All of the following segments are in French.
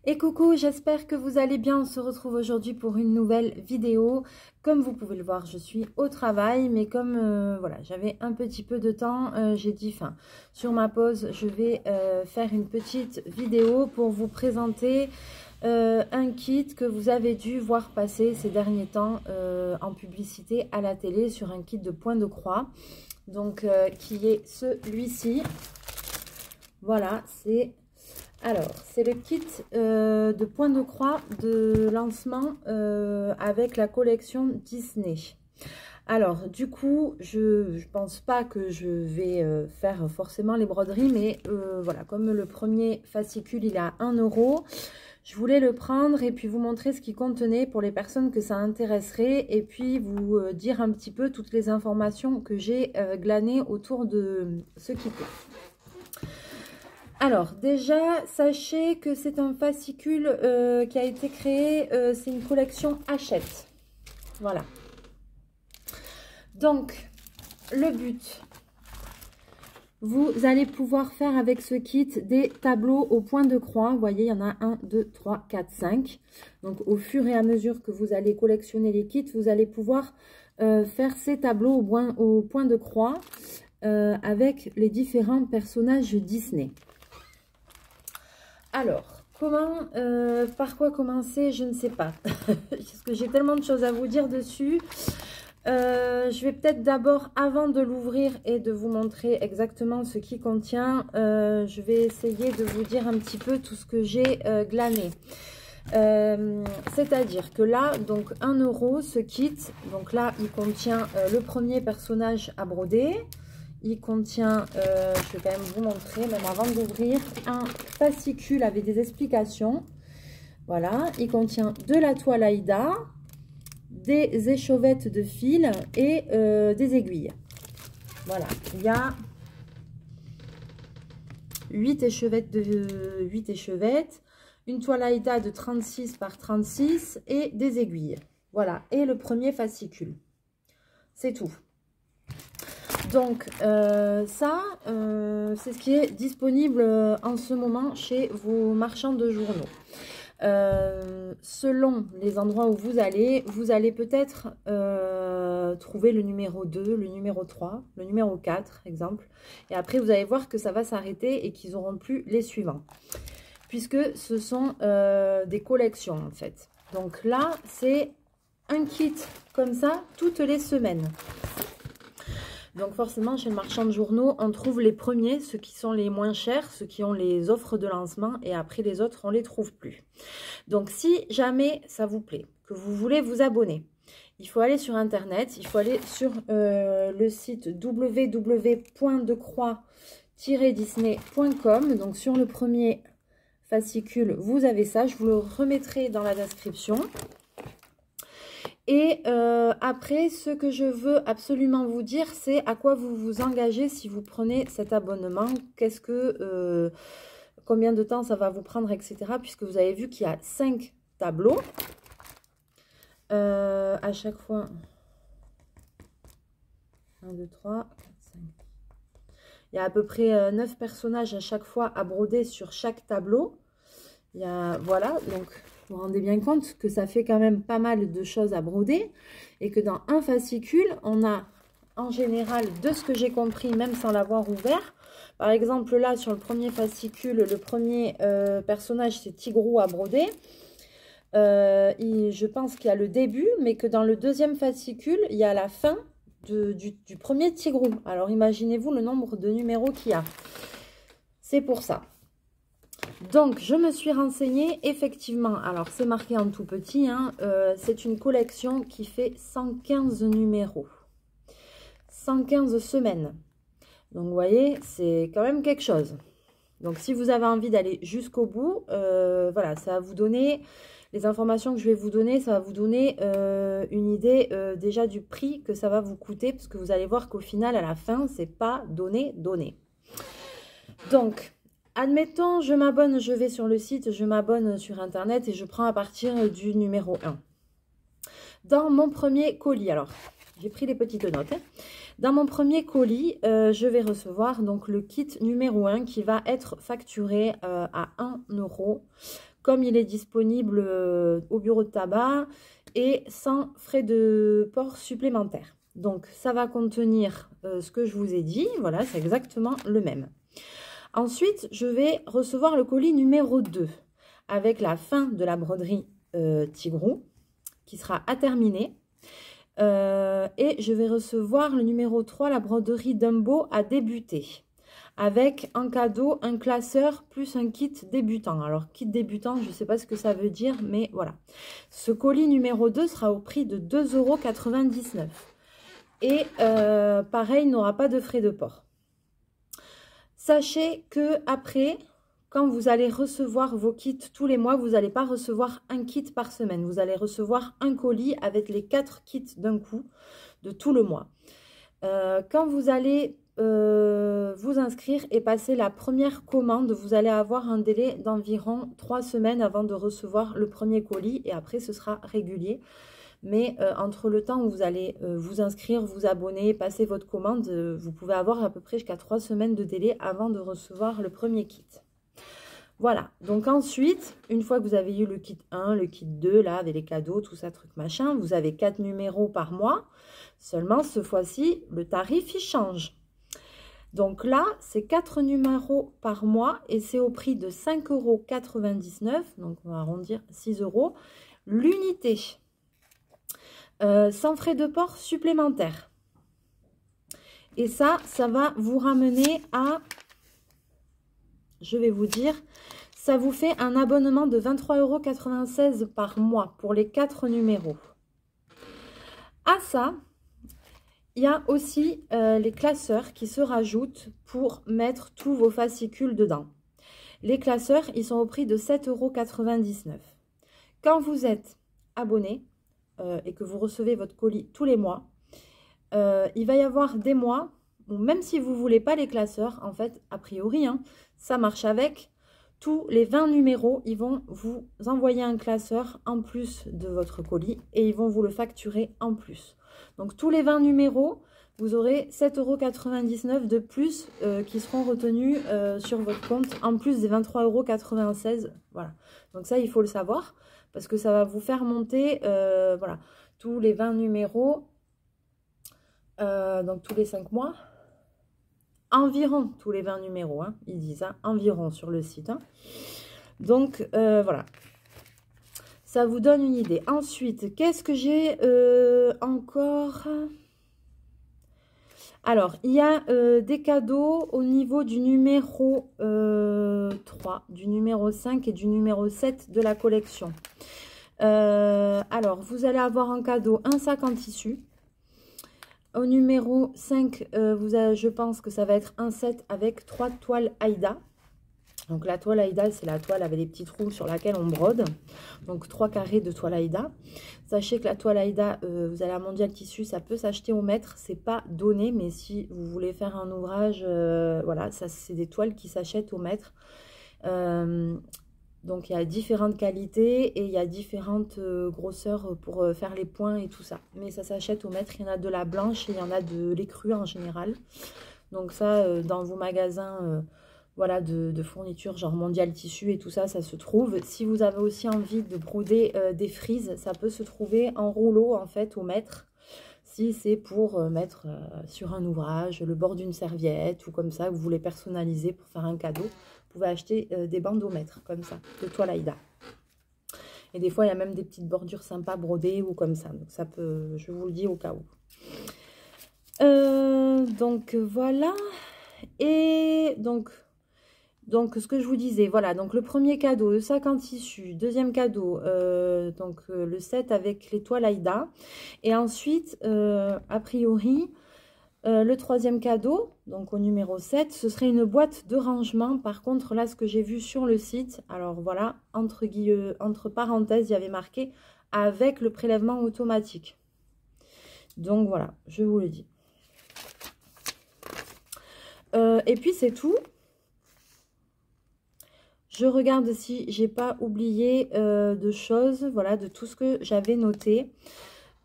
Et coucou, j'espère que vous allez bien. On se retrouve aujourd'hui pour une nouvelle vidéo. Comme vous pouvez le voir, je suis au travail, mais comme voilà, j'avais un petit peu de temps, j'ai dit, sur ma pause, je vais faire une petite vidéo pour vous présenter un kit que vous avez dû voir passer ces derniers temps en publicité à la télé sur un kit de point de croix. Donc, qui est celui-ci. Voilà, c'est... Alors, c'est le kit de point de croix de lancement avec la collection Disney. Alors, du coup, je pense pas que je vais faire forcément les broderies, mais voilà, comme le premier fascicule, il est à 1 €, je voulais le prendre et puis vous montrer ce qu'il contenait pour les personnes que ça intéresserait et puis vous dire un petit peu toutes les informations que j'ai glanées autour de ce kit-là. Alors, déjà, sachez que c'est un fascicule qui a été créé, c'est une collection Hachette. Voilà. Donc, le but, vous allez pouvoir faire avec ce kit des tableaux au point de croix. Vous voyez, il y en a 1, 2, 3, 4, 5. Donc, au fur et à mesure que vous allez collectionner les kits, vous allez pouvoir faire ces tableaux au point de croix avec les différents personnages Disney. Alors, comment, par quoi commencer, je ne sais pas, parce que j'ai tellement de choses à vous dire dessus. Je vais peut-être d'abord, avant de l'ouvrir et de vous montrer exactement ce qu'il contient, je vais essayer de vous dire un petit peu tout ce que j'ai glané. C'est-à-dire que là, donc 1 € ce kit, donc là, il contient le premier personnage à broder. Il contient, je vais quand même vous montrer, même avant d'ouvrir, un fascicule avec des explications. Voilà, il contient de la toile Aïda, des échauvettes de fil et des aiguilles. Voilà, il y a 8 échevettes, une toile Aïda de 36 par 36 et des aiguilles. Voilà, et le premier fascicule. C'est tout. Donc ça, c'est ce qui est disponible en ce moment chez vos marchands de journaux. Selon les endroits où vous allez peut-être trouver le numéro 2, le numéro 3, le numéro 4, exemple. Et après, vous allez voir que ça va s'arrêter et qu'ils n'auront plus les suivants. Puisque ce sont des collections, en fait. Donc là, c'est un kit comme ça, toutes les semaines. Donc forcément, chez le marchand de journaux, on trouve les premiers, ceux qui sont les moins chers, ceux qui ont les offres de lancement, et après les autres, on ne les trouve plus. Donc si jamais ça vous plaît, que vous voulez vous abonner, il faut aller sur Internet, il faut aller sur le site www.decroix-disney.com. Donc sur le premier fascicule, vous avez ça, je vous le remettrai dans la description. Et après, ce que je veux absolument vous dire, c'est à quoi vous vous engagez si vous prenez cet abonnement. Qu'est-ce que, combien de temps ça va vous prendre, etc. Puisque vous avez vu qu'il y a 5 tableaux. À chaque fois, 1, 2, 3, 4, 5. Il y a à peu près 9 personnages à chaque fois à broder sur chaque tableau. Il y a, voilà, donc... Vous vous rendez bien compte que ça fait quand même pas mal de choses à broder et que dans un fascicule, on a en général, de ce que j'ai compris, même sans l'avoir ouvert, par exemple là sur le premier fascicule, le premier personnage c'est Tigrou à broder. Je pense qu'il y a le début, mais que dans le deuxième fascicule, il y a la fin du premier Tigrou. Alors imaginez-vous le nombre de numéros qu'il y a. C'est pour ça. Donc, je me suis renseignée, effectivement, alors c'est marqué en tout petit, hein, c'est une collection qui fait 115 numéros, 115 semaines. Donc, vous voyez, c'est quand même quelque chose. Donc, si vous avez envie d'aller jusqu'au bout, voilà, ça va vous donner, les informations que je vais vous donner, ça va vous donner une idée déjà du prix que ça va vous coûter, parce que vous allez voir qu'au final, à la fin, c'est pas donné. Donc... Admettons, je m'abonne, je vais sur le site, je m'abonne sur Internet et je prends à partir du numéro 1. Dans mon premier colis, alors, j'ai pris les petites notes. Hein. Dans mon premier colis, je vais recevoir donc le kit numéro 1 qui va être facturé à 1 € comme il est disponible au bureau de tabac et sans frais de port supplémentaires. Donc, ça va contenir ce que je vous ai dit. Voilà, c'est exactement le même. Ensuite, je vais recevoir le colis numéro 2 avec la fin de la broderie Tigrou qui sera à terminer. Et je vais recevoir le numéro 3, la broderie Dumbo à débuter. Avec en cadeau un classeur plus un kit débutant. Alors, kit débutant, je ne sais pas ce que ça veut dire, mais voilà. Ce colis numéro 2 sera au prix de 2,99 €. Et pareil, il n'aura pas de frais de port. Sachez que après, quand vous allez recevoir vos kits tous les mois, vous n'allez pas recevoir un kit par semaine. Vous allez recevoir un colis avec les 4 kits d'un coup de tout le mois. Quand vous allez vous inscrire et passer la première commande, vous allez avoir un délai d'environ 3 semaines avant de recevoir le premier colis et après ce sera régulier. Mais entre le temps où vous allez vous inscrire, vous abonner, passer votre commande, vous pouvez avoir à peu près jusqu'à 3 semaines de délai avant de recevoir le premier kit. Voilà, donc ensuite, une fois que vous avez eu le kit 1, le kit 2, là, avec les cadeaux, tout ça, truc machin, vous avez 4 numéros par mois. Seulement, ce fois-ci, le tarif, il change. Donc là, c'est 4 numéros par mois et c'est au prix de 5,99 €. Donc, on va arrondir 6 € l'unité. Sans frais de port supplémentaires. Et ça va vous ramener à, je vais vous dire, ça vous fait un abonnement de 23,96 € par mois pour les 4 numéros. À ça, il y a aussi les classeurs qui se rajoutent pour mettre tous vos fascicules dedans. Les classeurs, ils sont au prix de 7,99 €. Quand vous êtes abonné et que vous recevez votre colis tous les mois, il va y avoir des mois où même si vous ne voulez pas les classeurs, en fait, a priori, hein, ça marche avec. Tous les 20 numéros, ils vont vous envoyer un classeur en plus de votre colis et ils vont vous le facturer en plus. Donc, tous les 20 numéros, vous aurez 7,99 € de plus qui seront retenus sur votre compte, en plus des 23,96 €. Voilà. Donc, ça, il faut le savoir parce que ça va vous faire monter voilà, tous les 20 numéros, donc tous les 5 mois. Environ tous les 20 numéros, hein, ils disent, hein, environ sur le site. Hein. Donc, voilà. Ça vous donne une idée. Ensuite, qu'est-ce que j'ai encore? Alors, il y a des cadeaux au niveau du numéro 3, du numéro 5 et du numéro 7 de la collection. Alors, vous allez avoir en cadeau un sac en tissu. Au numéro 5, je pense que ça va être un set avec 3 toiles Aïda. Donc la toile Aïda, c'est la toile avec les petits trous sur laquelle on brode. Donc 3 carrés de toile Aïda. Sachez que la toile Aïda, vous allez à Mondial Tissu, ça peut s'acheter au mètre. C'est pas donné, mais si vous voulez faire un ouvrage, voilà, ça c'est des toiles qui s'achètent au mètre. Donc, il y a différentes qualités et il y a différentes grosseurs pour faire les points et tout ça. Mais ça s'achète au mètre. Il y en a de la blanche et il y en a de l'écrue en général. Donc, ça, dans vos magasins voilà, de fournitures, genre Mondial Tissu et tout ça, ça se trouve. Si vous avez aussi envie de broder des frises, ça peut se trouver en rouleau, en fait, au mètre. Si c'est pour mettre sur un ouvrage, le bord d'une serviette ou comme ça, que vous voulez personnaliser pour faire un cadeau. Vous pouvez acheter des bandes au mètre, comme ça, de toile Aïda. Et des fois, il y a même des petites bordures sympas brodées ou comme ça. Donc, ça peut, je vous le dis au cas où. Donc, voilà. Et donc, ce que je vous disais, voilà. Donc, le premier cadeau, le sac en tissu. Deuxième cadeau, le set avec les toiles Aïda. Et ensuite, a priori... le troisième cadeau, donc au numéro 7, ce serait une boîte de rangement. Par contre, là, ce que j'ai vu sur le site, alors voilà, entre parenthèses, il y avait marqué « avec le prélèvement automatique ». Donc voilà, je vous le dis. Et puis, c'est tout. Je regarde si j'ai pas oublié de choses, voilà, de tout ce que j'avais noté.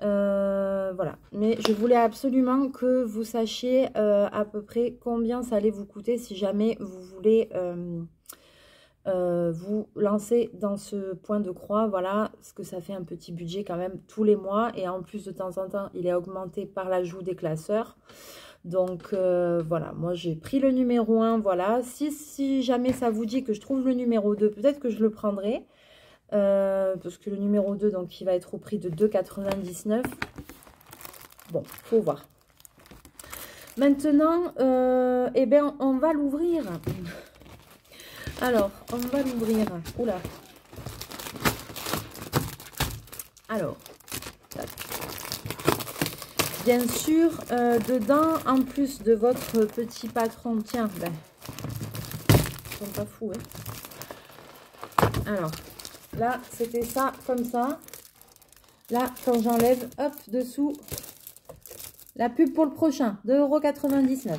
Voilà, mais je voulais absolument que vous sachiez à peu près combien ça allait vous coûter si jamais vous voulez vous lancez dans ce point de croix, voilà, parce que ça fait un petit budget quand même tous les mois. Et en plus, de temps en temps, il est augmenté par l'ajout des classeurs. Donc, voilà, moi j'ai pris le numéro 1, voilà. Si jamais ça vous dit que je trouve le numéro 2, peut-être que je le prendrai. Parce que le numéro 2, donc, il va être au prix de 2,99 €. Bon, faut voir. Maintenant, eh bien, on va l'ouvrir. Alors, on va l'ouvrir. Oula. Alors, tac. Bien sûr, dedans, en plus de votre petit patron, tiens, ben, ils sont pas fous, hein. Alors, là, c'était ça, comme ça. Là, quand j'enlève, hop, dessous, la pub pour le prochain, 2,99 €.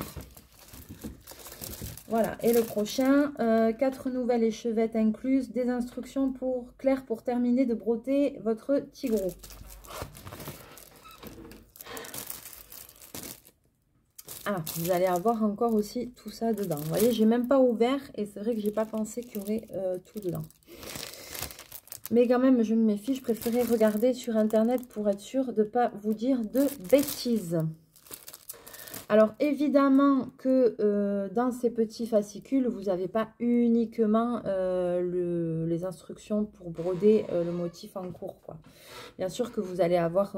Voilà, et le prochain, 4 nouvelles échevettes incluses, des instructions claires pour terminer de broder votre tigreau. Ah, vous allez avoir encore aussi tout ça dedans. Vous voyez, j'ai même pas ouvert et c'est vrai que j'ai pas pensé qu'il y aurait tout dedans. Mais quand même, je me méfie, je préférais regarder sur internet pour être sûre de ne pas vous dire de bêtises. Alors, évidemment que dans ces petits fascicules, vous n'avez pas uniquement les instructions pour broder le motif en cours, quoi. Bien sûr que vous allez avoir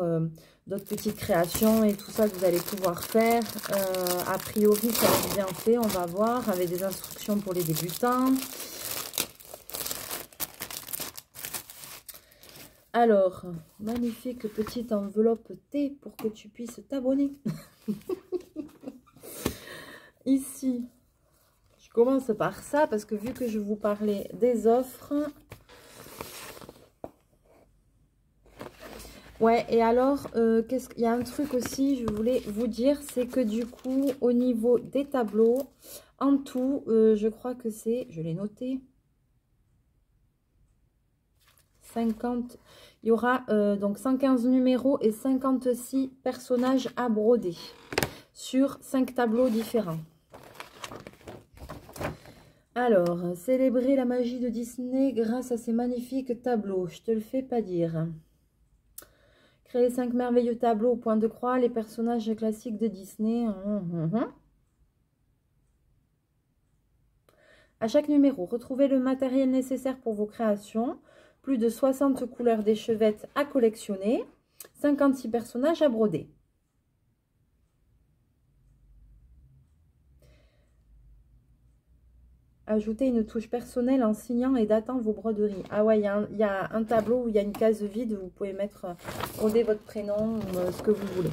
d'autres petites créations et tout ça que vous allez pouvoir faire. A priori, ça va être bien fait, on va voir, avec des instructions pour les débutants. Alors, magnifique petite enveloppe T pour que tu puisses t'abonner. Ici, je commence par ça parce que vu que je vous parlais des offres. Ouais, et alors, il y a un truc aussi, je voulais vous dire, c'est que du coup, au niveau des tableaux, en tout, je crois que c'est, je l'ai noté, 50, il y aura donc 115 numéros et 56 personnages à broder sur 5 tableaux différents. Alors, célébrer la magie de Disney grâce à ces magnifiques tableaux, je te le fais pas dire. Créer 5 merveilleux tableaux au point de croix, les personnages classiques de Disney. À chaque numéro, retrouvez le matériel nécessaire pour vos créations. Plus de 60 couleurs d'échevettes à collectionner. 56 personnages à broder. Ajoutez une touche personnelle en signant et datant vos broderies. Ah ouais, il y a un tableau où il y a une case vide. Vous pouvez mettre, broder votre prénom ou ce que vous voulez.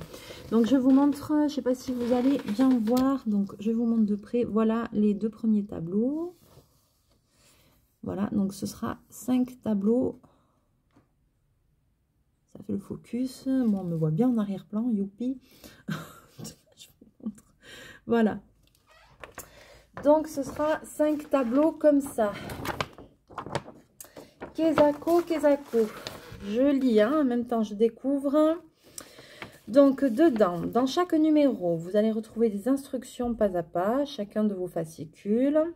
Donc, je vous montre, je ne sais pas si vous allez bien voir. Donc, je vous montre de près. Voilà les 2 premiers tableaux. Voilà, donc ce sera 5 tableaux. Ça fait le focus. Moi, on me voit bien en arrière-plan. Youpi. Je vous montre. Voilà. Donc, ce sera 5 tableaux comme ça. Kezako, Kezako. Je lis, hein, en même temps, je découvre. Donc, dedans, dans chaque numéro, vous allez retrouver des instructions pas à pas, chacun de vos fascicules.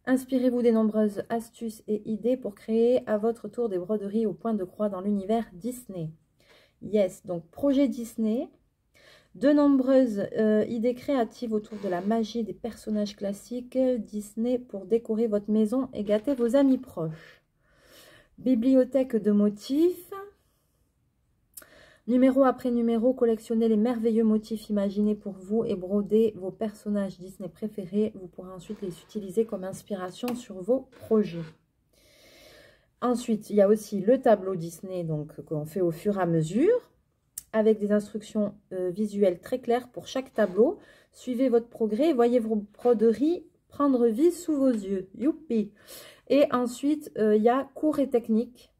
Inspirez-vous des nombreuses astuces et idées pour créer à votre tour des broderies au point de croix dans l'univers Disney. Yes, donc projet Disney. De nombreuses idées créatives autour de la magie des personnages classiques Disney pour décorer votre maison et gâter vos amis proches. Bibliothèque de motifs. Numéro après numéro, collectionnez les merveilleux motifs imaginés pour vous et brodez vos personnages Disney préférés. Vous pourrez ensuite les utiliser comme inspiration sur vos projets. Ensuite, il y a aussi le tableau Disney qu'on fait au fur et à mesure, avec des instructions visuelles très claires pour chaque tableau. Suivez votre progrès et voyez vos broderies prendre vie sous vos yeux. Youpi! Et ensuite, il y a cours et techniques.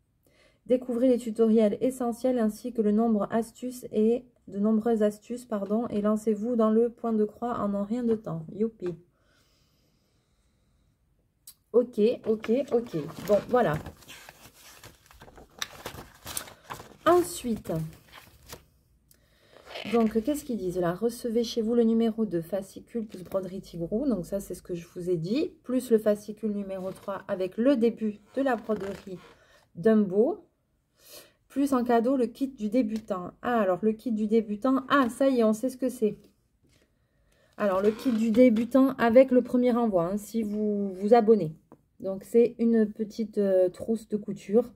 Découvrez les tutoriels essentiels ainsi que de nombreuses astuces, et lancez-vous dans le point de croix en un rien de temps. Youpi! Ok, ok, ok. Bon, voilà. Ensuite, Donc, qu'est-ce qu'ils disent là? Recevez chez vous le numéro 2, fascicule plus broderie Tigrou. Donc, ça, c'est ce que je vous ai dit. Plus le fascicule numéro 3 avec le début de la broderie Dumbo. Plus en cadeau, le kit du débutant. Ah, alors, le kit du débutant. Ah, ça y est, on sait ce que c'est. Alors, le kit du débutant avec le premier envoi, hein, si vous vous abonnez. Donc, c'est une petite trousse de couture.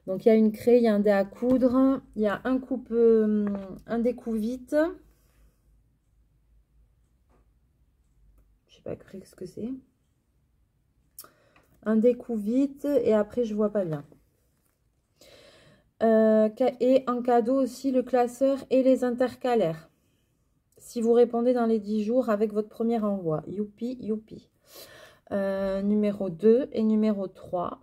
Donc, il y a une craie, il y a un dé à coudre, il y a un découvite. Je sais pas ce que c'est. Un découvite et après, je vois pas bien. Et en cadeau aussi, le classeur et les intercalaires. Si vous répondez dans les 10 jours avec votre premier envoi. Youpi, youpi. Numéro 2 et numéro 3.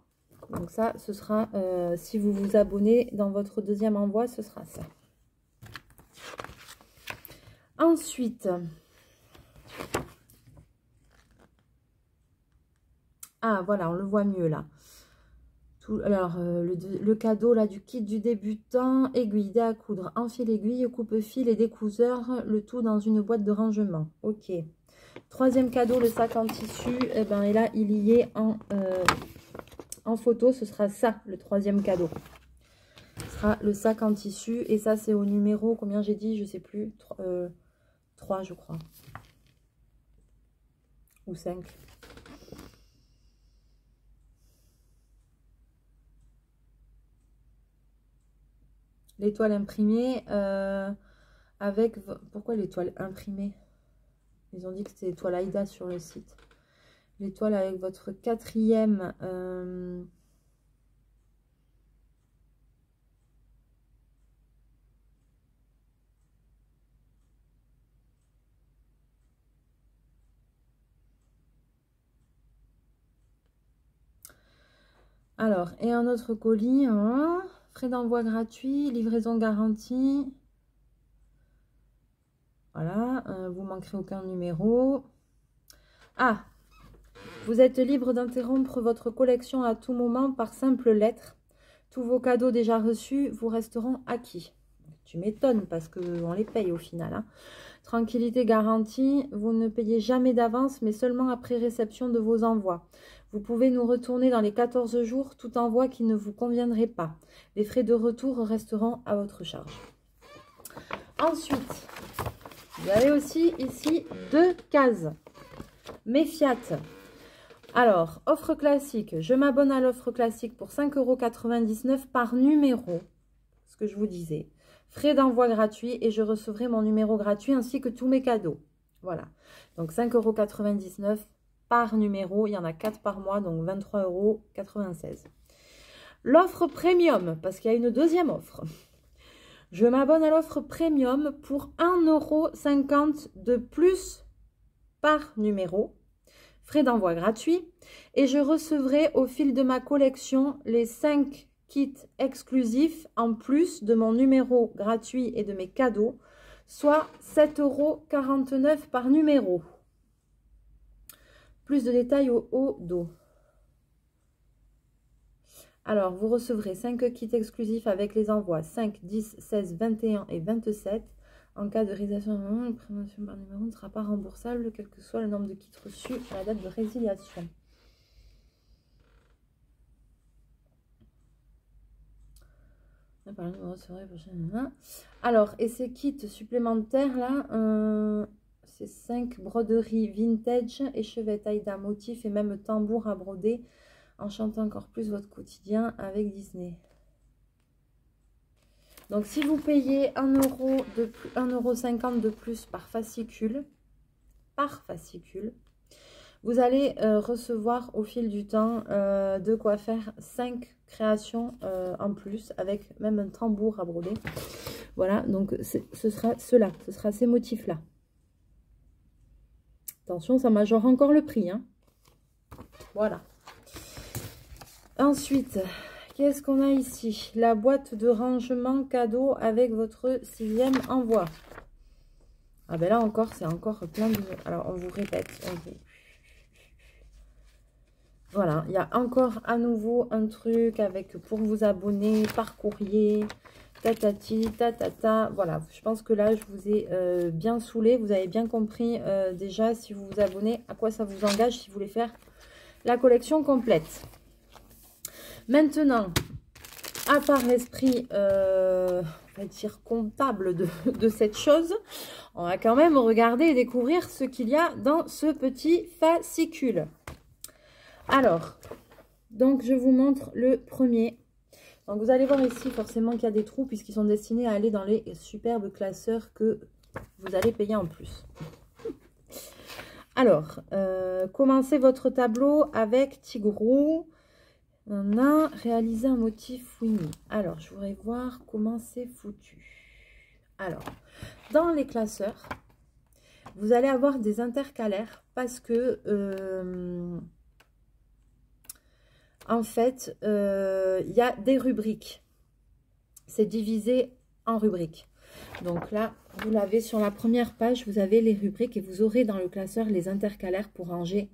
Donc ça, ce sera, si vous vous abonnez dans votre deuxième envoi, ce sera ça. Ensuite, ah voilà, on le voit mieux là. Alors, le cadeau là du kit du débutant, aiguille, dé à coudre, enfile aiguille, coupe-fil et découseur, le tout dans une boîte de rangement. Ok. Troisième cadeau, le sac en tissu, et ben et là, il y est en photo, ce sera ça, le troisième cadeau. Ce sera le sac en tissu, et ça, c'est au numéro, combien j'ai dit, je sais plus, 3, je crois. Ou 5. L'étoile imprimée avec... Pourquoi l'étoile imprimée? Ils ont dit que c'était l'étoile Aïda sur le site. L'étoile avec votre quatrième... Alors, et un autre colis, hein, frais d'envoi gratuit, livraison garantie. Voilà, vous manquerez aucun numéro. Ah, vous êtes libre d'interrompre votre collection à tout moment par simple lettre. Tous vos cadeaux déjà reçus vous resteront acquis. Tu m'étonnes parce qu'on les paye au final. Hein. Tranquillité garantie, vous ne payez jamais d'avance, mais seulement après réception de vos envois. Vous pouvez nous retourner dans les 14 jours tout envoi qui ne vous conviendrait pas. Les frais de retour resteront à votre charge. Ensuite, vous avez aussi ici 2 cases. Méfiat. Alors, offre classique. Je m'abonne à l'offre classique pour 5,99 € par numéro. Ce que je vous disais. Frais d'envoi gratuit et je recevrai mon numéro gratuit ainsi que tous mes cadeaux. Voilà. Donc 5,99 € par numéro. Il y en a 4 par mois, donc 23,96 €. L'offre premium, parce qu'il y a une deuxième offre. Je m'abonne à l'offre premium pour 1,50 € de plus par numéro. Frais d'envoi gratuit. Et je recevrai au fil de ma collection les 5 kits exclusifs en plus de mon numéro gratuit et de mes cadeaux, soit 7,49 € par numéro. Plus de détails au dos. Alors, vous recevrez 5 kits exclusifs avec les envois 5, 10, 16, 21 et 27. En cas de résiliation, la promotion par numéro ne sera pas remboursable, quel que soit le nombre de kits reçus à la date de résiliation. Alors, et ces kits supplémentaires là, c'est 5 broderies vintage, échevettes Aïda, motifs et même tambour à broder. Enchantez encore plus votre quotidien avec Disney. Donc, si vous payez 1,50 € de plus par fascicule, vous allez recevoir au fil du temps de quoi faire 5 créations en plus, avec même un tambour à broder. Voilà, donc ce sera cela, ce sera ces motifs-là. Attention, ça majore encore le prix. Hein. Voilà. Ensuite, qu'est-ce qu'on a ici? La boîte de rangement cadeau avec votre 6e envoi. Ah ben là encore, c'est encore plein de... Alors, on vous répète. Voilà, il y a encore à nouveau un truc avec pour vous abonner par courrier, tatati, tatata. Voilà, je pense que là, je vous ai bien saoulé. Vous avez bien compris déjà, si vous vous abonnez, à quoi ça vous engage si vous voulez faire la collection complète. Maintenant, à part l'esprit, on va dire comptable de cette chose, on va quand même regarder et découvrir ce qu'il y a dans ce petit fascicule. Alors, donc je vous montre le premier. Donc vous allez voir ici forcément qu'il y a des trous puisqu'ils sont destinés à aller dans les superbes classeurs que vous allez payer en plus. Alors, commencez votre tableau avec Tigrou. On a réalisé un motif Winnie. Alors, je voudrais voir comment c'est foutu. Alors, dans les classeurs, vous allez avoir des intercalaires parce que, en fait, il y a des rubriques. C'est divisé en rubriques. Donc là, vous l'avez sur la première page, vous avez les rubriques et vous aurez dans le classeur les intercalaires pour ranger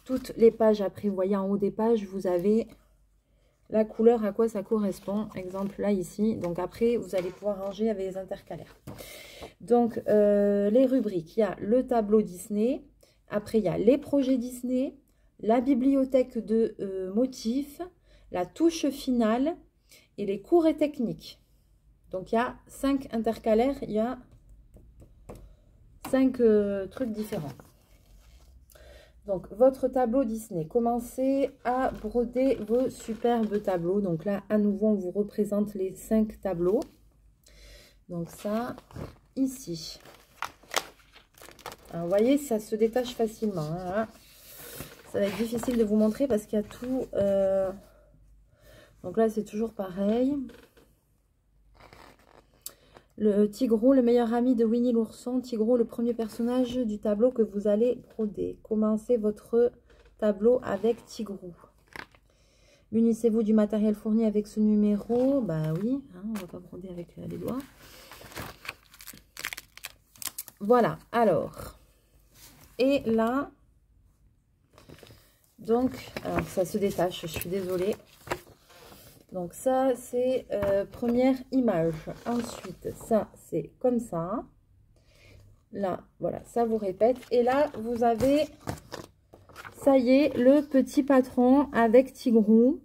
toutes les pages. Après, vous voyez en haut des pages, vous avez la couleur, à quoi ça correspond. Exemple là, ici. Donc après, vous allez pouvoir ranger avec les intercalaires. Donc, les rubriques, il y a le tableau Disney. Après, il y a les projets Disney, la bibliothèque de motifs, la touche finale et les cours et techniques. Donc, il y a 5 intercalaires, il y a 5 trucs différents. Donc, votre tableau Disney, commencez à broder vos superbes tableaux. Donc là, à nouveau, on vous représente les 5 tableaux. Donc ça, ici. Alors, vous voyez, ça se détache facilement. Hein. Ça va être difficile de vous montrer parce qu'il y a tout. Donc là, c'est toujours pareil. Le Tigrou, le meilleur ami de Winnie l'ourson. Tigrou, le premier personnage du tableau que vous allez broder. Commencez votre tableau avec Tigrou. Munissez-vous du matériel fourni avec ce numéro. Bah oui, hein, on va pas broder avec les doigts. Voilà, alors. Et là, donc, alors ça se détache, je suis désolée. Donc ça, c'est première image. Ensuite, ça, c'est comme ça. Là, voilà, ça vous répète. Et là, vous avez, ça y est, le petit patron avec Tigrou.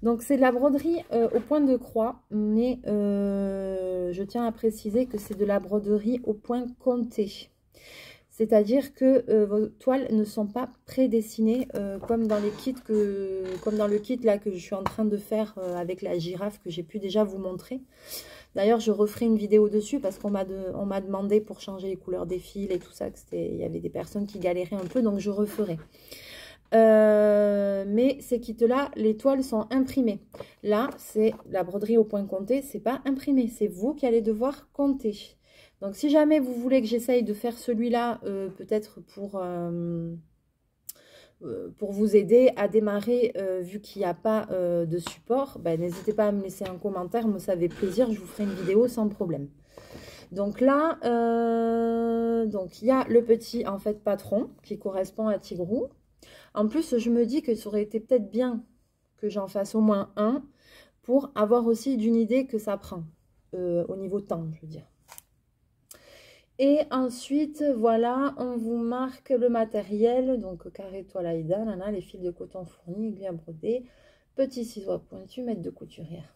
Donc, c'est de la broderie au point de croix. Mais je tiens à préciser que c'est de la broderie au point compté. C'est-à-dire que vos toiles ne sont pas prédessinées comme dans les kits comme dans le kit là que je suis en train de faire avec la girafe que j'ai pu déjà vous montrer. D'ailleurs, je referai une vidéo dessus parce qu'on m'a demandé pour changer les couleurs des fils et tout ça, il y avait des personnes qui galéraient un peu, donc je referai. Mais ces kits-là, les toiles sont imprimées. Là, c'est la broderie au point compté, c'est pas imprimé, c'est vous qui allez devoir compter. Donc, si jamais vous voulez que j'essaye de faire celui-là, peut-être pour vous aider à démarrer, vu qu'il n'y a pas de support, ben, n'hésitez pas à me laisser un commentaire, moi ça fait plaisir, je vous ferai une vidéo sans problème. Donc là, donc il y a le petit en fait patron qui correspond à Tigrou. En plus, je me dis que ça aurait été peut-être bien que j'en fasse au moins un pour avoir aussi d'une idée que ça prend au niveau temps, je veux dire. Et ensuite, voilà, on vous marque le matériel. Donc, carré toile Aïda, nana, les fils de coton fournis, aiguille à broder, petits ciseaux à pointu, mètre de couturière.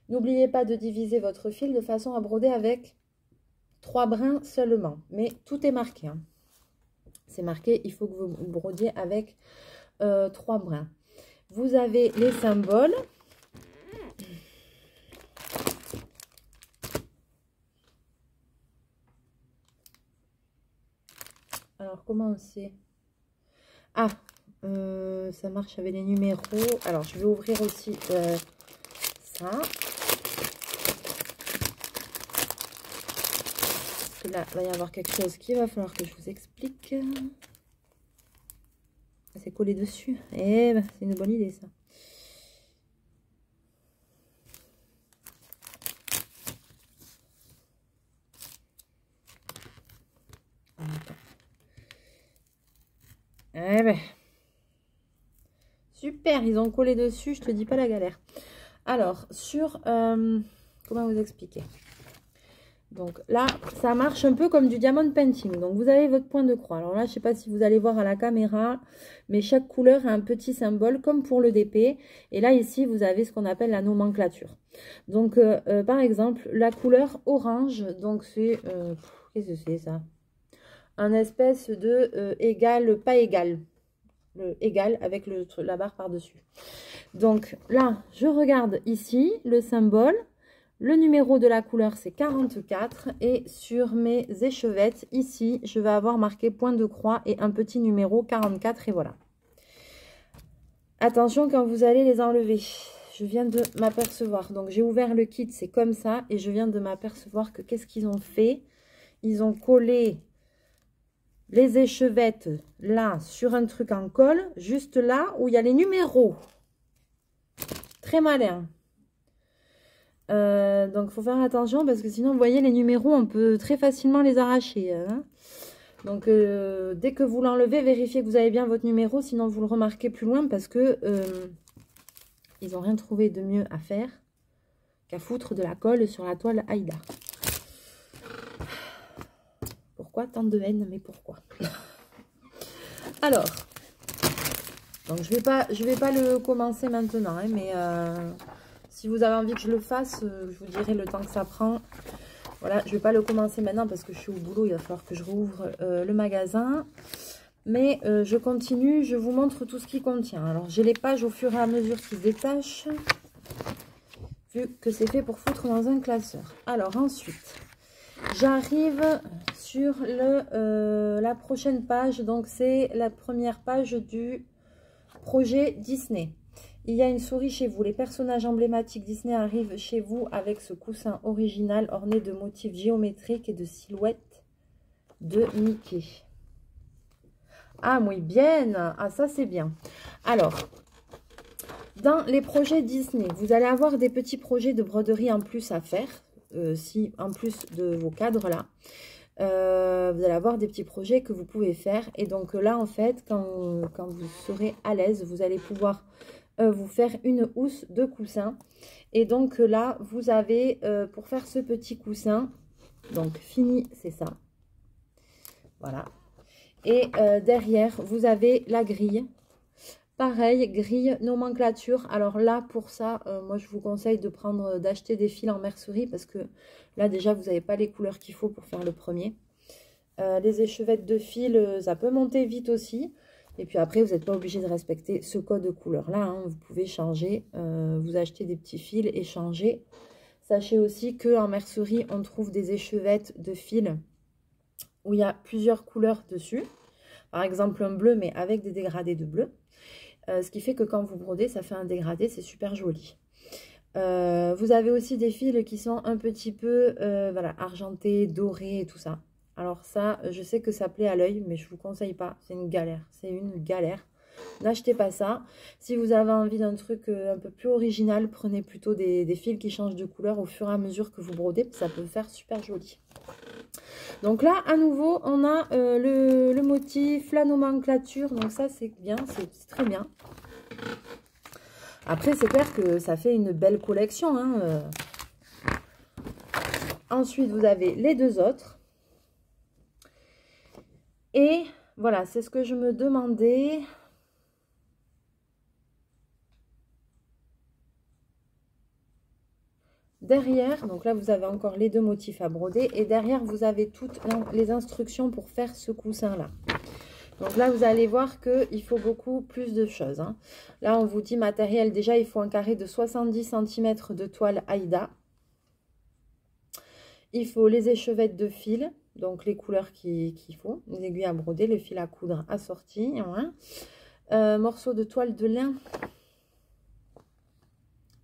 N'oubliez pas de diviser votre fil de façon à broder avec 3 brins seulement. Mais tout est marqué. Hein. C'est marqué, il faut que vous brodiez avec 3 brins. Vous avez les symboles. Alors, comment on sait? Ah, ça marche avec les numéros. Alors, je vais ouvrir aussi ça. Parce que là, il va y avoir quelque chose qu'il va falloir que je vous explique. C'est collé dessus. Eh ben, c'est une bonne idée, ça. Eh ben, super, ils ont collé dessus, je te dis pas la galère. Alors, sur... comment vous expliquer? Donc là, ça marche un peu comme du diamond painting. Donc vous avez votre point de croix. Alors là, je ne sais pas si vous allez voir à la caméra, mais chaque couleur a un petit symbole comme pour le DP. Et là, ici, vous avez ce qu'on appelle la nomenclature. Donc, par exemple, la couleur orange, donc c'est... qu'est-ce que c'est ça? Un espèce de égal, pas égal. Le égal avec la barre par-dessus. Donc là, je regarde ici le symbole. Le numéro de la couleur, c'est 44. Et sur mes échevettes, ici, je vais avoir marqué point de croix et un petit numéro 44. Et voilà. Attention quand vous allez les enlever. Je viens de m'apercevoir. Donc, j'ai ouvert le kit, c'est comme ça. Et je viens de m'apercevoir que qu'est-ce qu'ils ont fait? Ils ont collé les échevettes là sur un truc en colle. Juste là où il y a les numéros. Très malin. Donc, il faut faire attention parce que sinon, vous voyez, les numéros, on peut très facilement les arracher. Hein. Donc, dès que vous l'enlevez, vérifiez que vous avez bien votre numéro. Sinon, vous le remarquez plus loin parce que ils n'ont rien trouvé de mieux à faire qu'à foutre de la colle sur la toile Aïda. Pourquoi tant de haine? Mais pourquoi? Alors, donc je vais pas le commencer maintenant, hein, mais... si vous avez envie que je le fasse, je vous dirai le temps que ça prend. Voilà, je ne vais pas le commencer maintenant parce que je suis au boulot. Il va falloir que je rouvre le magasin. Mais je continue, je vous montre tout ce qui contient. Alors, j'ai les pages au fur et à mesure qui se détachent. Vu que c'est fait pour foutre dans un classeur. Alors, ensuite, j'arrive sur la prochaine page. Donc, c'est la première page du projet Disney. Il y a une souris chez vous. Les personnages emblématiques Disney arrivent chez vous avec ce coussin original orné de motifs géométriques et de silhouettes de Mickey. Ah, muy bien. Ah, ça, c'est bien. Alors, dans les projets Disney, vous allez avoir des petits projets de broderie en plus à faire. Si en plus de vos cadres là. Vous allez avoir des petits projets que vous pouvez faire. Et donc là, en fait, quand vous serez à l'aise, vous allez pouvoir... vous faire une housse de coussin. Et donc là, vous avez pour faire ce petit coussin, donc fini, c'est ça. Voilà. Et derrière, vous avez la grille. Pareil, grille, nomenclature. Alors là, pour ça, moi, je vous conseille de d'acheter des fils en mercerie parce que là, déjà, vous n'avez pas les couleurs qu'il faut pour faire le premier. Les échevettes de fil, ça peut monter vite aussi. Et puis après, vous n'êtes pas obligé de respecter ce code de couleur-là. Hein. Vous pouvez changer, vous achetez des petits fils et changer. Sachez aussi qu'en mercerie, on trouve des échevettes de fil où il y a plusieurs couleurs dessus. Par exemple, un bleu, mais avec des dégradés de bleu. Ce qui fait que quand vous brodez, ça fait un dégradé, c'est super joli. Vous avez aussi des fils qui sont un petit peu voilà, argentés, dorés et tout ça. Alors ça, je sais que ça plaît à l'œil, mais je ne vous conseille pas. C'est une galère. C'est une galère. N'achetez pas ça. Si vous avez envie d'un truc un peu plus original, prenez plutôt des fils qui changent de couleur au fur et à mesure que vous brodez. Ça peut faire super joli. Donc là, à nouveau, on a le motif, la nomenclature. Donc ça, c'est bien. C'est très bien. Après, c'est clair que ça fait une belle collection. Hein. Ensuite, vous avez les deux autres. Et voilà, c'est ce que je me demandais. Derrière, donc là, vous avez encore les deux motifs à broder. Et derrière, vous avez toutes les instructions pour faire ce coussin-là. Donc là, vous allez voir qu'il faut beaucoup plus de choses. Hein. Là, on vous dit matériel. Déjà, il faut un carré de 70 cm de toile Aïda. Il faut les échevettes de fil. Donc, les couleurs qu'il faut. Les aiguilles à broder, les fils à coudre assortis. Voilà. Morceau de toile de lin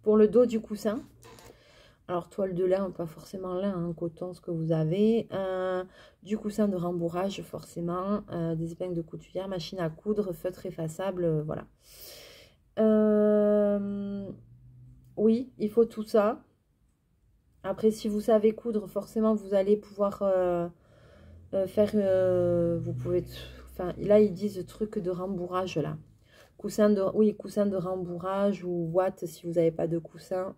pour le dos du coussin. Alors, toile de lin, pas forcément lin, hein, coton, ce que vous avez. Du coussin de rembourrage, forcément. Des épingles de couture, machine à coudre, feutre effaçable, voilà. Oui, il faut tout ça. Après, si vous savez coudre, forcément, vous allez pouvoir... vous pouvez enfin, là, ils disent truc de rembourrage, là. Coussin de, oui, coussin de rembourrage ou ouate si vous n'avez pas de coussin.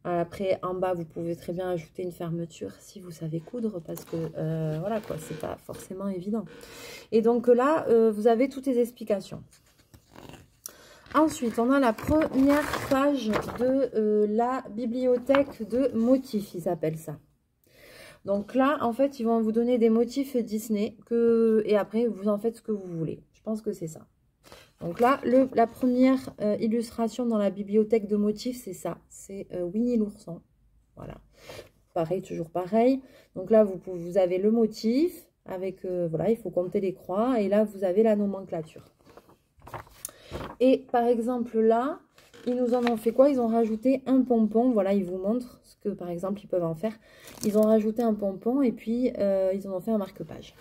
Après, en bas, vous pouvez très bien ajouter une fermeture si vous savez coudre, parce que, voilà, quoi, c'est pas forcément évident. Et donc là, vous avez toutes les explications. Ensuite, on a la première page de la bibliothèque de motifs, ils appellent ça. Donc là, en fait, ils vont vous donner des motifs Disney, et après, vous en faites ce que vous voulez. Je pense que c'est ça. Donc là, la première illustration dans la bibliothèque de motifs, c'est ça. C'est Winnie l'ourson. Voilà. Pareil, toujours pareil. Donc là, vous avez le motif avec, voilà, il faut compter les croix. Et là, vous avez la nomenclature. Et par exemple, là, ils nous en ont fait quoi? Ils ont rajouté un pompon. Voilà, ils vous montrent ce que, par exemple, ils peuvent en faire. Ils ont rajouté un pompon et puis ils en ont fait un marque-page.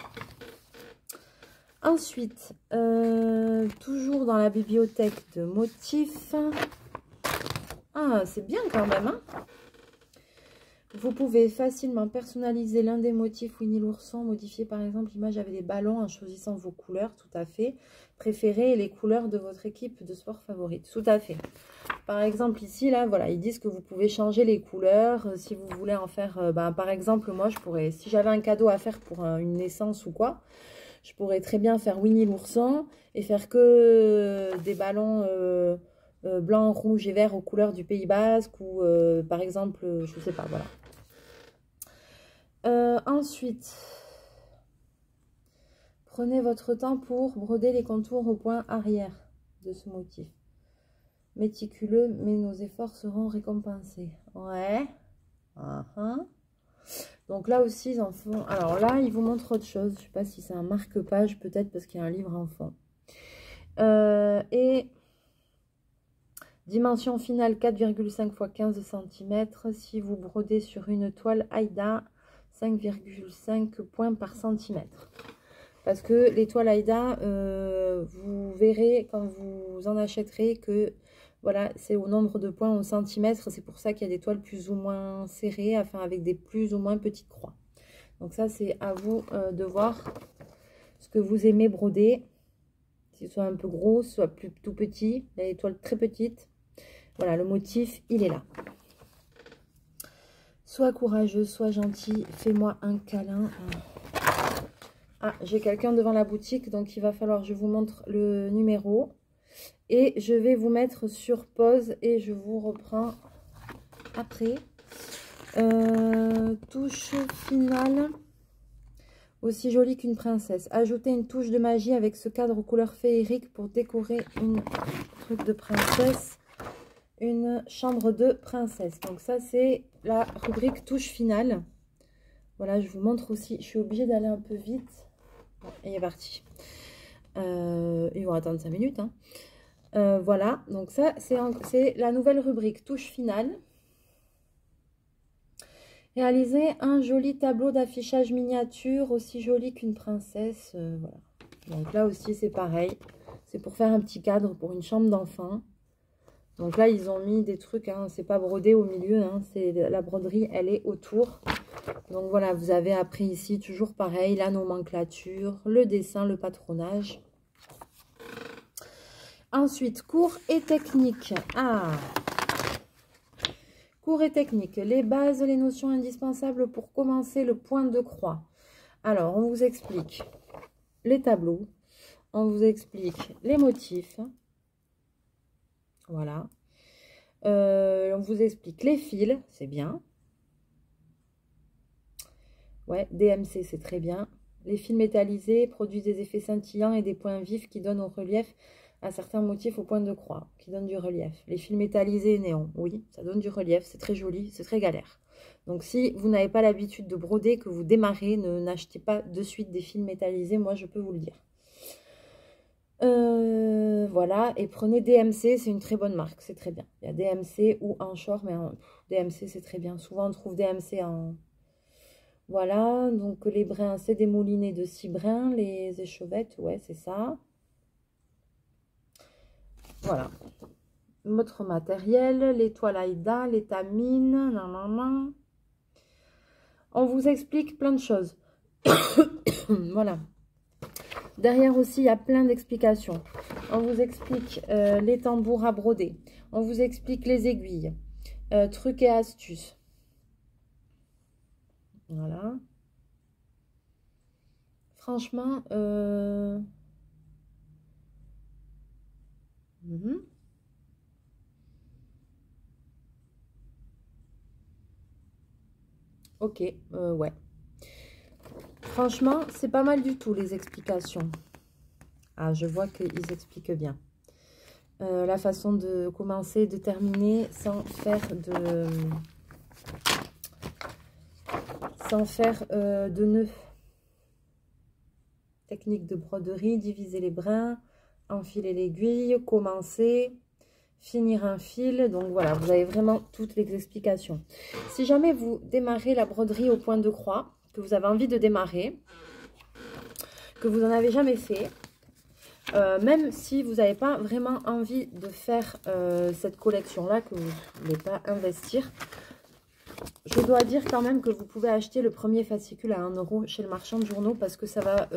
Ensuite, toujours dans la bibliothèque de motifs. Ah, c'est bien quand même, hein? Vous pouvez facilement personnaliser l'un des motifs Winnie l'ourson, modifier par exemple l'image avec des ballons en choisissant vos couleurs, tout à fait. Préférez les couleurs de votre équipe de sport favorite, tout à fait. Par exemple ici, là, voilà, ils disent que vous pouvez changer les couleurs si vous voulez en faire, par exemple, moi je pourrais, si j'avais un cadeau à faire pour une naissance ou quoi, je pourrais très bien faire Winnie l'ourson et faire que des ballons blanc, rouge et vert aux couleurs du Pays Basque ou par exemple, je sais pas, voilà. Ensuite, prenez votre temps pour broder les contours au point arrière de ce motif. Méticuleux, mais nos efforts seront récompensés. Ouais. Donc là aussi, ils en font... Alors là, ils vous montrent autre chose. Je ne sais pas si c'est un marque-page, peut-être parce qu'il y a un livre en fond. Et dimension finale 4,5 x 15 cm. Si vous brodez sur une toile Aïda, 5,5 points par centimètre. Parce que les toiles Aïda, vous verrez quand vous en achèterez que voilà, c'est au nombre de points au centimètre. C'est pour ça qu'il y a des toiles plus ou moins serrées, enfin avec des plus ou moins petites croix. Donc ça, c'est à vous de voir ce que vous aimez broder. Si ce soit un peu gros, soit tout petit. Il y a des toiles très petites. Voilà, le motif, il est là. Sois courageux, sois gentil, fais-moi un câlin. Ah, j'ai quelqu'un devant la boutique, donc il va falloir que je vous montre le numéro. Et je vais vous mettre sur pause et je vous reprends après. Touche finale. Aussi jolie qu'une princesse. Ajoutez une touche de magie avec ce cadre aux couleurs féeriques pour décorer une truc de princesse. Une chambre de princesse. Donc ça, c'est la rubrique touche finale. Voilà, je vous montre aussi. Je suis obligée d'aller un peu vite. Bon, et il est parti. Ils vont attendre 5 minutes. Hein. Voilà, donc ça, c'est la nouvelle rubrique touche finale. Réaliser un joli tableau d'affichage miniature, aussi joli qu'une princesse. Voilà. Donc là aussi, c'est pareil. C'est pour faire un petit cadre pour une chambre d'enfant. Donc là, ils ont mis des trucs, hein, c'est pas brodé au milieu, hein, la broderie, elle est autour. Donc voilà, vous avez après ici, toujours pareil, la nomenclature, le dessin, le patronage. Ensuite, cours et techniques. Ah, cours et techniques, les bases, les notions indispensables pour commencer le point de croix. Alors, on vous explique les tableaux, on vous explique les motifs. Voilà. On vous explique les fils, c'est bien. Ouais, DMC, c'est très bien. Les fils métallisés produisent des effets scintillants et des points vifs qui donnent au relief à certains motifs au point de croix, qui donnent du relief. Les fils métallisés et néons, oui, ça donne du relief, c'est très joli, c'est très galère. Donc si vous n'avez pas l'habitude de broder, que vous démarrez, n'achetez pas de suite des fils métallisés, moi je peux vous le dire. Voilà, et prenez DMC, c'est une très bonne marque, c'est très bien. Il y a DMC ou Anchor, mais DMC c'est très bien. Souvent on trouve DMC en... Voilà, donc les brins, c'est des moulinets de 6 brins, les échevettes, ouais, c'est ça. Voilà. Votre matériel, les toiles Aïda, les tamines, nan. On vous explique plein de choses. Voilà. Derrière aussi, il y a plein d'explications. On vous explique les tambours à broder. On vous explique les aiguilles. Trucs et astuces. Voilà. Franchement, ok, ouais. Franchement, c'est pas mal du tout les explications. Ah, je vois qu'ils expliquent bien. La façon de commencer, de terminer sans faire de nœuds. Technique de broderie, diviser les brins, enfiler l'aiguille, commencer, finir un fil. Donc voilà, vous avez vraiment toutes les explications. Si jamais vous démarrez la broderie au point de croix, que vous avez envie de démarrer, que vous n'en avez jamais fait, même si vous n'avez pas vraiment envie de faire cette collection-là, que vous ne voulez pas investir, je dois dire quand même que vous pouvez acheter le premier fascicule à 1 € chez le marchand de journaux parce que ça va,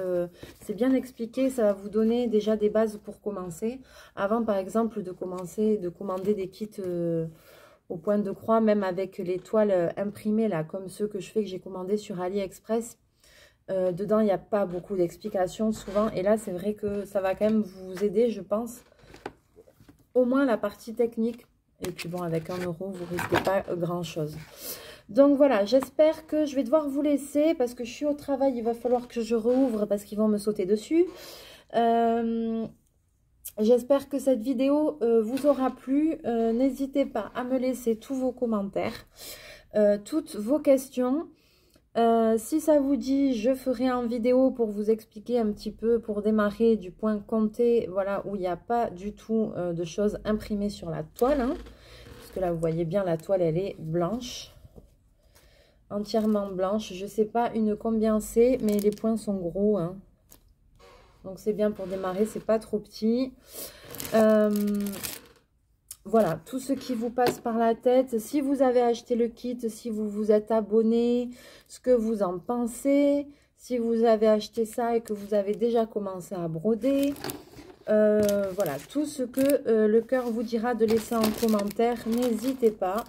c'est bien expliqué, ça va vous donner déjà des bases pour commencer. Avant par exemple de commander des kits au point de croix, même avec les toiles imprimées là, comme ceux que je fais, que j'ai commandé sur AliExpress. Dedans, il n'y a pas beaucoup d'explications souvent. Et là, c'est vrai que ça va quand même vous aider, je pense. Au moins la partie technique. Et puis bon, avec 1 €, vous ne risquez pas grand-chose. Donc voilà, j'espère que je vais devoir vous laisser parce que je suis au travail. Il va falloir que je rouvre parce qu'ils vont me sauter dessus. J'espère que cette vidéo vous aura plu. N'hésitez pas à me laisser tous vos commentaires, toutes vos questions. Si ça vous dit, je ferai en vidéo pour vous expliquer un petit peu, pour démarrer du point compté, voilà, où il n'y a pas du tout de choses imprimées sur la toile. Hein, parce que là, vous voyez bien, la toile, elle est blanche. Entièrement blanche. Je ne sais pas combien c'est, mais les points sont gros. Hein. Donc, c'est bien pour démarrer, c'est pas trop petit. Voilà, tout ce qui vous passe par la tête. Si vous avez acheté le kit, si vous vous êtes abonné, ce que vous en pensez. Si vous avez acheté ça et que vous avez déjà commencé à broder. Voilà, tout ce que le cœur vous dira de laisser en commentaire. N'hésitez pas.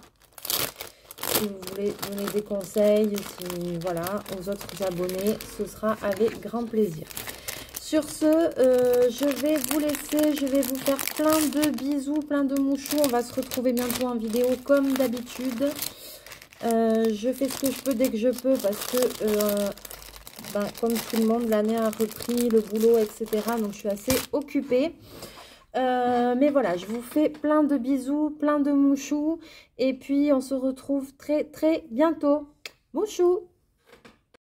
Si vous voulez donner des conseils, voilà, aux autres abonnés, ce sera avec grand plaisir. Sur ce, je vais vous laisser, je vais vous faire plein de bisous, plein de mouchous. On va se retrouver bientôt en vidéo comme d'habitude. Je fais ce que je peux dès que je peux parce que, comme tout le monde, l'année a repris, le boulot, etc. Donc, je suis assez occupée. Mais voilà, je vous fais plein de bisous, plein de mouchous. Et puis, on se retrouve très, très bientôt. Mouchous!